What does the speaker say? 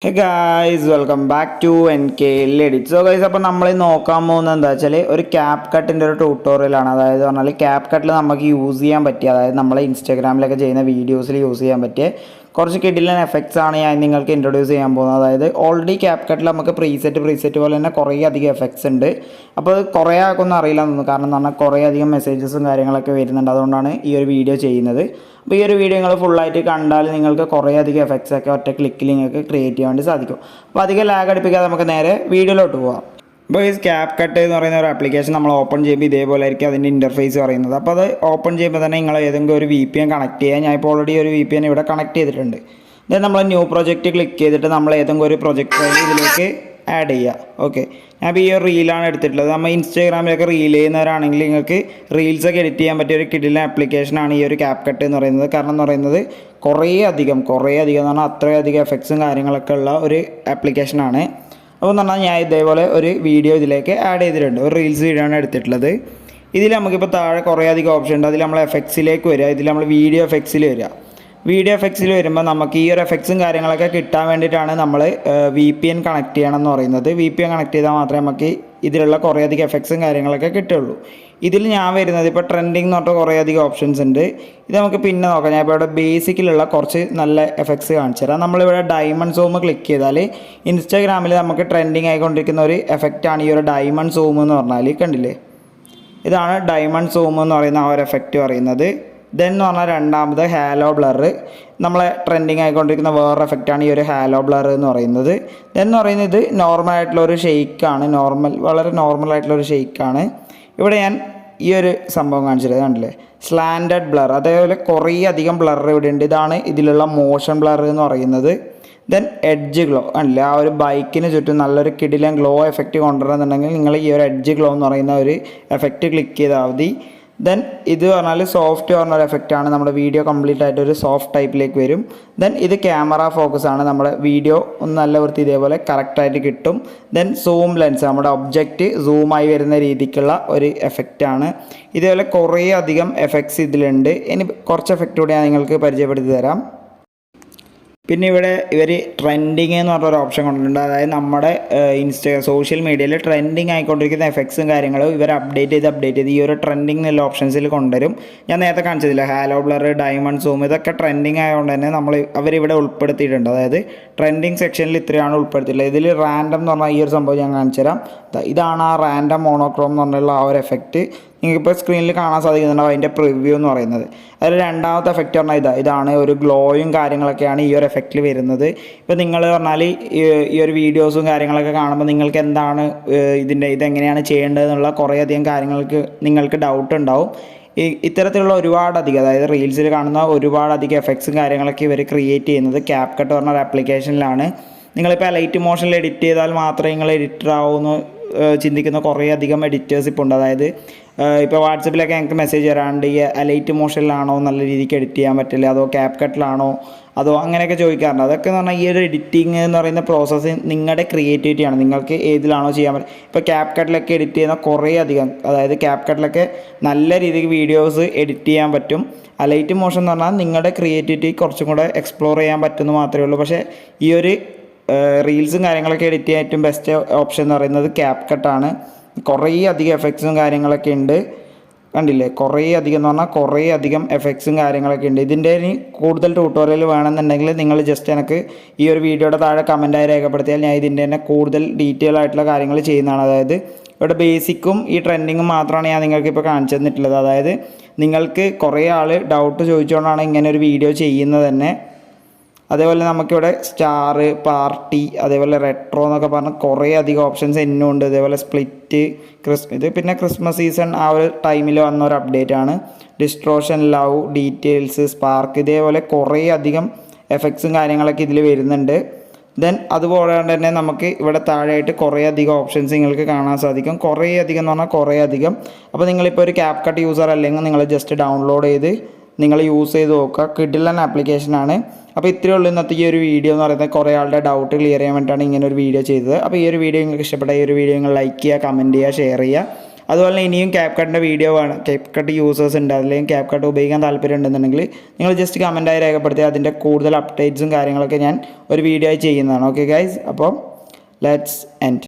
Hey guys, welcome back to NKL EDITS. So guys, അപ്പോൾ നമ്മൾ നോക്കാൻ പോകുന്നത് എന്താ വെച്ചാൽ ഒരു ക്യാപ് കട്ടിൻ്റെ ഒരു ട്യൂട്ടോറിയലാണ്. അതായത് പറഞ്ഞാൽ ക്യാപ് കട്ടിൽ നമുക്ക് യൂസ് ചെയ്യാൻ പറ്റിയ, അതായത് നമ്മൾ ഇൻസ്റ്റാഗ്രാമിലൊക്കെ ചെയ്യുന്ന വീഡിയോസിൽ യൂസ് ചെയ്യാൻ പറ്റിയ കുറച്ച് കിടിലൻ എഫക്ട്സ് ആണ് ഞാൻ നിങ്ങൾക്ക് ഇൻട്രൊഡ്യൂസ് ചെയ്യാൻ പോകുന്നത്. അതായത് ഓൾറെഡി ക്യാപ് കട്ടിൽ നമുക്ക് പ്രീസെറ്റ് പോലെ തന്നെ കുറേ അധികം എഫക്ട്സ് ഉണ്ട്. അപ്പോൾ അത് കുറേ ആൾക്കൊന്നും അറിയില്ല എന്ന് തോന്നുന്നു. കാരണം എന്ന് പറഞ്ഞാൽ കുറേ അധികം മെസ്സേജസും കാര്യങ്ങളൊക്കെ വരുന്നുണ്ട്. അതുകൊണ്ടാണ് ഈ ഒരു വീഡിയോ ചെയ്യുന്നത്. അപ്പോൾ ഈ ഒരു വീഡിയോ നിങ്ങൾ ഫുള്ളായിട്ട് കണ്ടാൽ നിങ്ങൾക്ക് കുറേ അധികം എഫക്ട്സ് ഒക്കെ ഒറ്റ ക്ലിക്കിൽ നിങ്ങൾക്ക് ക്രിയേറ്റ് ചെയ്യാൻ വേണ്ടി സാധിക്കും. അപ്പോൾ അധികം ലാഗ് അടിപ്പിക്കാതെ നമുക്ക് നേരെ വീഡിയോയിലോട്ട് പോകാം. അപ്പോൾ ഈ ക്യാപ് കട്ട് എന്ന് പറയുന്ന ഒരു ആപ്ലിക്കേഷൻ നമ്മൾ ഓപ്പൺ ചെയ്യുമ്പോൾ ഇതേപോലെ ആയിരിക്കും അതിൻ്റെ ഇൻ്റർഫേസ് പറയുന്നത്. അപ്പോൾ അത് ഓപ്പൺ ചെയ്യുമ്പോൾ തന്നെ നിങ്ങൾ ഏതെങ്കിലും ഒരു VPN കണക്ട് ചെയ്യുക. ഞാൻ ഇപ്പോൾ ഓൾറെഡി ഒരു VPN ഇവിടെ കണക്ട് ചെയ്തിട്ടുണ്ട്. ദെൻ നമ്മൾ ന്യൂ പ്രൊജക്റ്റ് ക്ലിക്ക് ചെയ്തിട്ട് നമ്മൾ ഏതെങ്കിലും ഒരു പ്രൊജക്റ്റ് ഇതിലേക്ക് ആഡ് ചെയ്യുക. ഓക്കെ, ഞാൻ ഇപ്പോൾ ഈ ഒരു റീലാണ് എടുത്തിട്ടുള്ളത്. നമ്മൾ ഇൻസ്റ്റാഗ്രാമിലൊക്കെ റീൽ ചെയ്യുന്നവരാണെങ്കിൽ നിങ്ങൾക്ക് റീൽസൊക്കെ എഡിറ്റ് ചെയ്യാൻ പറ്റിയ ഒരു കിടിലൻ ആപ്ലിക്കേഷനാണ് ഈ ഒരു ക്യാപ് കട്ട് എന്ന് പറയുന്നത്. കാരണം എന്ന് പറയുന്നത് കുറേ അധികം എന്ന് പറഞ്ഞാൽ അത്രയധികം എഫക്ട്സും കാര്യങ്ങളൊക്കെ ഉള്ള ഒരു ആപ്ലിക്കേഷനാണ്. അപ്പോൾ എന്ന് പറഞ്ഞാൽ ഞാൻ ഇതേപോലെ ഒരു വീഡിയോ ഇതിലേക്ക് ആഡ് ചെയ്തിട്ടുണ്ട്. ഒരു റീൽസ് വീഡിയോ ആണ് എടുത്തിട്ടുള്ളത്. ഇതിൽ നമുക്കിപ്പോൾ താഴെ കുറേ അധികം ഓപ്ഷൻ ഉണ്ട്. അതിൽ നമ്മൾ എഫക്ട്സിലേക്ക് വരിക. ഇതിൽ നമ്മൾ വീഡിയോ എഫക്ട്സിൽ വരിക. വീഡിയോ എഫക്ട്സിൽ വരുമ്പോൾ നമുക്ക് ഈ ഒരു എഫക്ട്സും കാര്യങ്ങളൊക്കെ കിട്ടാൻ വേണ്ടിയിട്ടാണ് നമ്മൾ VPN കണക്ട് ചെയ്യണം എന്ന് പറയുന്നത്. VPN കണക്ട് ചെയ്താൽ മാത്രമേ നമുക്ക് ഇതിലുള്ള കുറേ അധികം എഫക്ട്സും കാര്യങ്ങളൊക്കെ കിട്ടുള്ളൂ. ഇതിൽ ഞാൻ വരുന്നത് ഇപ്പോൾ ട്രെൻഡിങ് എന്ന് പറഞ്ഞിട്ട് കുറേ അധികം ഓപ്ഷൻസ് ഉണ്ട്. ഇത് നമുക്ക് പിന്നെ നോക്കാം. ഞാൻ ഇപ്പോൾ ഇവിടെ ബേസിക്കിലുള്ള കുറച്ച് നല്ല എഫക്ട്സ് കാണിച്ചു തരാം. നമ്മളിവിടെ ഡയമണ്ട് സൂം ക്ലിക്ക് ചെയ്താൽ ഇൻസ്റ്റാഗ്രാമിൽ നമുക്ക് ട്രെൻഡിങ് ആയിക്കൊണ്ടിരിക്കുന്ന ഒരു എഫക്റ്റാണ് ഈ ഒരു ഡയമണ്ട് സൂം എന്ന് പറഞ്ഞാൽ. കണ്ടില്ലേ, ഇതാണ് ഡയമണ്ട് സൂം എന്ന് പറയുന്ന ആ ഒരു എഫക്റ്റ് പറയുന്നത്. ദെൻ എന്ന് പറഞ്ഞാൽ രണ്ടാമത് ഹാലോ ബ്ലർ, നമ്മളെ ട്രെൻഡിങ് ആയിക്കൊണ്ടിരിക്കുന്ന വേറൊരു എഫക്റ്റാണ് ഈ ഒരു ഹാലോ ബ്ലർ എന്ന് പറയുന്നത്. ദെൻ എന്ന് പറയുന്നത് ഇത് നോർമലായിട്ടുള്ളൊരു ഷെയ്ക്കാണ്, വളരെ നോർമലായിട്ടുള്ളൊരു ഷെയ്ക്കാണ്. ഇവിടെ ഞാൻ ഈ ഒരു സംഭവം കാണിച്ചിട്ട് കണ്ടില്ലേ, സ്ലാൻഡഡ് ബ്ലർ, അതേപോലെ കുറേ അധികം ബ്ലർ ഇവിടെ ഉണ്ട്. ഇതാണ് ഇതിലുള്ള മോഷൻ ബ്ലർ എന്ന് പറയുന്നത്. ദെൻ എഡ്ജ് ഗ്ലോ കണ്ടില്ലേ, ആ ഒരു ബൈക്കിന് ചുറ്റും നല്ലൊരു കിടിലൻ ഗ്ലോ എഫക്റ്റ് കൊണ്ടുവരണമെന്നുണ്ടെങ്കിൽ നിങ്ങൾ ഈ ഒരു എഡ്ജ് ഗ്ലോ എന്ന് പറയുന്ന ഒരു എഫക്റ്റ് ക്ലിക്ക് ചെയ്താൽ മതി. ദെൻ ഇത് പറഞ്ഞാൽ സോഫ്റ്റ് പറഞ്ഞൊരു എഫക്റ്റാണ്. നമ്മുടെ വീഡിയോ കംപ്ലീറ്റ് ആയിട്ട് ഒരു സോഫ്റ്റ് ടൈപ്പിലേക്ക് വരും. ദെൻ ഇത് ക്യാമറ ഫോക്കസ് ആണ്. നമ്മുടെ വീഡിയോ ഒന്ന് നല്ല വൃത്തി ഇതേപോലെ കറക്റ്റായിട്ട് കിട്ടും. ദെൻ സൂം ലെൻസ്, നമ്മുടെ ഒബ്ജക്റ്റ് സൂമായി വരുന്ന രീതിക്കുള്ള ഒരു എഫക്റ്റാണ്. ഇതേപോലെ കുറേ അധികം എഫക്ട്സ് ഇതിലുണ്ട്. ഇനി കുറച്ച് എഫക്റ്റ് കൂടി ഞാൻ നിങ്ങൾക്ക് പരിചയപ്പെടുത്തി തരാം. പിന്നെ ഇവിടെ ഇവർ ട്രെൻഡിങ് എന്ന് പറഞ്ഞൊരു ഓപ്ഷൻ കൊണ്ടിട്ടുണ്ട്. അതായത് നമ്മുടെ സോഷ്യൽ മീഡിയയിൽ ട്രെൻഡിങ് ആയിക്കൊണ്ടിരിക്കുന്ന എഫക്ട്സും കാര്യങ്ങളും ഇവർ അപ്ഡേറ്റ് ചെയ്ത് ഈ ഒരു ട്രെൻഡിങ് എന്നുള്ള ഓപ്ഷൻസിൽ കൊണ്ടുവരും. ഞാൻ നേരത്തെ കാണിച്ചതില്ല, ഹാലോ ബ്ലർ, ഡയമണ്ട് സൂം, ഇതൊക്കെ ട്രെൻഡിങ് ആയതുകൊണ്ട് തന്നെ അവരിവിടെ ഉൾപ്പെടുത്തിയിട്ടുണ്ട്. അതായത് ട്രെൻഡിങ് സെക്ഷനിൽ ഇത്രയാണ് ഉൾപ്പെടുത്തിയിട്ടുള്ളത്. ഇതിൽ റാൻഡം എന്ന് പറഞ്ഞാൽ ഈ ഒരു സംഭവം ഞാൻ കാണിച്ചു തരാം. ഇതാണ് ആ റാൻഡം മോണോക്രോം എന്ന് പറഞ്ഞുള്ള ആ ഒരു എഫക്റ്റ്. നിങ്ങൾക്കിപ്പോൾ സ്ക്രീനിൽ കാണാൻ സാധിക്കുന്നുണ്ടാവും അതിൻ്റെ പ്രിവ്യൂ എന്ന് പറയുന്നത്. അതിൽ രണ്ടാമത്തെ എഫക്റ്റ് പറഞ്ഞാൽ ഇതാണ് ഒരു ഗ്ലോയും കാര്യങ്ങളൊക്കെയാണ് ഈ ഒരു എഫക്റ്റിൽ വരുന്നത്. ഇപ്പോൾ നിങ്ങൾ പറഞ്ഞാൽ ഈ ഒരു വീഡിയോസും കാര്യങ്ങളൊക്കെ കാണുമ്പോൾ നിങ്ങൾക്ക് എന്താണ് ഇതെങ്ങനെയാണ് ചെയ്യേണ്ടതെന്നുള്ള കുറേയധികം നിങ്ങൾക്ക് ഡൗട്ട് ഉണ്ടാവും. ഇത്തരത്തിലുള്ള ഒരുപാടധികം, അതായത് റീൽസിൽ കാണുന്ന ഒരുപാടധികം എഫക്ട്സും കാര്യങ്ങളൊക്കെ ഇവർ ക്രിയേറ്റ് ചെയ്യുന്നത് ക്യാപ് കട്ട് പറഞ്ഞ ഒരു ആപ്ലിക്കേഷനിലാണ്. നിങ്ങളിപ്പോൾ ലൈറ്റ് മോഷനിൽ എഡിറ്റ് ചെയ്താൽ മാത്രമേ നിങ്ങൾ എഡിറ്റർ ആവുമെന്ന് ചിന്തിക്കുന്ന കുറേ അധികം എഡിറ്റേഴ്സ് ഇപ്പോൾ ഉണ്ട്. അതായത് ഇപ്പോൾ വാട്സപ്പിലൊക്കെ ഞങ്ങൾക്ക് മെസ്സേജ് വരാണ്ട് ഈ ലൈറ്റ് മോഷനിലാണോ നല്ല രീതിക്ക് എഡിറ്റ് ചെയ്യാൻ പറ്റില്ല, അതോ ക്യാപ് കട്ടിലാണോ, അതോ അങ്ങനെയൊക്കെ ചോദിക്കാറുണ്ട്. അതൊക്കെ എന്ന് പറഞ്ഞാൽ ഈ ഒരു എഡിറ്റിംഗ് എന്ന് പറയുന്ന പ്രോസസ്സ് നിങ്ങളുടെ ക്രിയേറ്റിവിറ്റിയാണ്. നിങ്ങൾക്ക് ഏതിലാണോ ചെയ്യാൻ പറ്റും. ഇപ്പോൾ ക്യാപ് കട്ടിലൊക്കെ എഡിറ്റ് ചെയ്യുന്ന കുറേ അധികം, അതായത് ക്യാപ് കട്ടിലൊക്കെ നല്ല രീതിക്ക് വീഡിയോസ് എഡിറ്റ് ചെയ്യാൻ പറ്റും. ലൈറ്റ് മോഷൻ എന്ന് പറഞ്ഞാൽ നിങ്ങളുടെ ക്രിയേറ്റിവിറ്റി കുറച്ചും കൂടെ എക്സ്പ്ലോർ ചെയ്യാൻ പറ്റുമെന്ന് മാത്രമേ ഉള്ളൂ. പക്ഷേ ഈ ഒരു റീൽസും കാര്യങ്ങളൊക്കെ എഡിറ്റ് ചെയ്യാൻ ഏറ്റവും ബെസ്റ്റ് ഓപ്ഷൻ എന്ന് പറയുന്നത് ക്യാപ് കട്ടാണ്. കുറേ അധികം എഫക്ട്സും കാര്യങ്ങളൊക്കെ ഉണ്ട്. കണ്ടില്ലേ, കുറേ അധികം എന്ന് പറഞ്ഞാൽ കുറേ അധികം എഫക്ട്സും കാര്യങ്ങളൊക്കെ ഉണ്ട്. ഇതിൻ്റെ ഇനി കൂടുതൽ ട്യൂട്ടോറിയൽ വേണമെന്നുണ്ടെങ്കിൽ നിങ്ങൾ ജസ്റ്റ് എനിക്ക് ഈ ഒരു വീഡിയോയുടെ താഴെ കമൻറ്റായി രേഖപ്പെടുത്തിയാൽ ഞാൻ ഇതിൻ്റെ തന്നെ കൂടുതൽ ഡീറ്റെയിൽ ആയിട്ടുള്ള കാര്യങ്ങൾ ചെയ്യുന്നതാണ്. അതായത് ഇവിടെ ബേസിക്കും ഈ ട്രെൻഡിങ്ങും മാത്രമാണ് ഞാൻ നിങ്ങൾക്ക് ഇപ്പോൾ കാണിച്ചു തന്നിട്ടുള്ളത്. അതായത് നിങ്ങൾക്ക് കുറേ ആൾ ഡൗട്ട് ചോദിച്ചുകൊണ്ടാണ് ഇങ്ങനെ ഒരു വീഡിയോ ചെയ്യുന്നത് തന്നെ. അതേപോലെ നമുക്കിവിടെ സ്റ്റാർ, പാർട്ടി, അതേപോലെ റെട്രോ എന്നൊക്കെ പറഞ്ഞ് കുറേ അധികം ഓപ്ഷൻസ് എന്നും ഉണ്ട്. അതേപോലെ സ്പ്ലിറ്റ്, ഇത് പിന്നെ ക്രിസ്മസ് സീസൺ ആ ഒരു ടൈമിൽ വന്ന ഒരു അപ്ഡേറ്റ് ആണ്. ഡിസ്ട്രോഷൻ, ലവ്, ഡീറ്റെയിൽസ്, സ്പാർക്ക്, ഇതേപോലെ കുറേ അധികം എഫക്ട്സും കാര്യങ്ങളൊക്കെ ഇതിൽ വരുന്നുണ്ട്. ദെൻ അതുപോലെ തന്നെ നമുക്ക് ഇവിടെ താഴെയായിട്ട് കുറേ അധികം ഓപ്ഷൻസ് നിങ്ങൾക്ക് കാണാൻ സാധിക്കും. കുറേ അധികം എന്ന് പറഞ്ഞാൽ കുറേ അധികം. അപ്പോൾ നിങ്ങളിപ്പോൾ ഒരു ക്യാപ് കട്ട് യൂസർ അല്ലെങ്കിൽ നിങ്ങൾ ജസ്റ്റ് ഡൗൺലോഡ് ചെയ്ത് നിങ്ങൾ യൂസ് ചെയ്ത് നോക്കുക. കിടിലൻ ആപ്ലിക്കേഷനാണ്. അപ്പോൾ ഇത്രയേ ഉള്ളൂ ഇന്നത്തെ ഈ ഒരു വീഡിയോ എന്ന് പറയുന്നത്. കുറേ ആളുടെ ഡൗട്ട് ക്ലിയർ ചെയ്യാൻ വേണ്ടിയിട്ടാണ് ഇങ്ങനെ ഒരു വീഡിയോ ചെയ്തത്. അപ്പോൾ ഈ ഒരു വീഡിയോ നിങ്ങൾക്ക് ഇഷ്ടപ്പെട്ട ഈ ഒരു വീഡിയോ നിങ്ങൾ ലൈക്ക് ചെയ്യുക, കമൻറ്റ് ചെയ്യുക, ഷെയർ ചെയ്യുക. അതുപോലെ തന്നെ ഇനിയും ക്യാപ്കട്ടിൻ്റെ വീഡിയോ വേണം, ക്യാപ്കട്ട് യൂസേഴ്സ് ഉണ്ട് അല്ലെങ്കിൽ ക്യാപ്കട്ട് ഉപയോഗിക്കാൻ താല്പര്യം ഉണ്ടെന്നുണ്ടെങ്കിൽ നിങ്ങൾ ജസ്റ്റ് കമൻറ്റായി രേഖപ്പെടുത്തി അതിൻ്റെ കൂടുതൽ അപ്ഡേറ്റ്സും കാര്യങ്ങളൊക്കെ ഞാൻ ഒരു വീഡിയോ ആയി ചെയ്യുന്നതാണ്. ഓക്കെ ഗൈസ്, അപ്പോൾ ലെറ്റ്സ് എൻഡ്.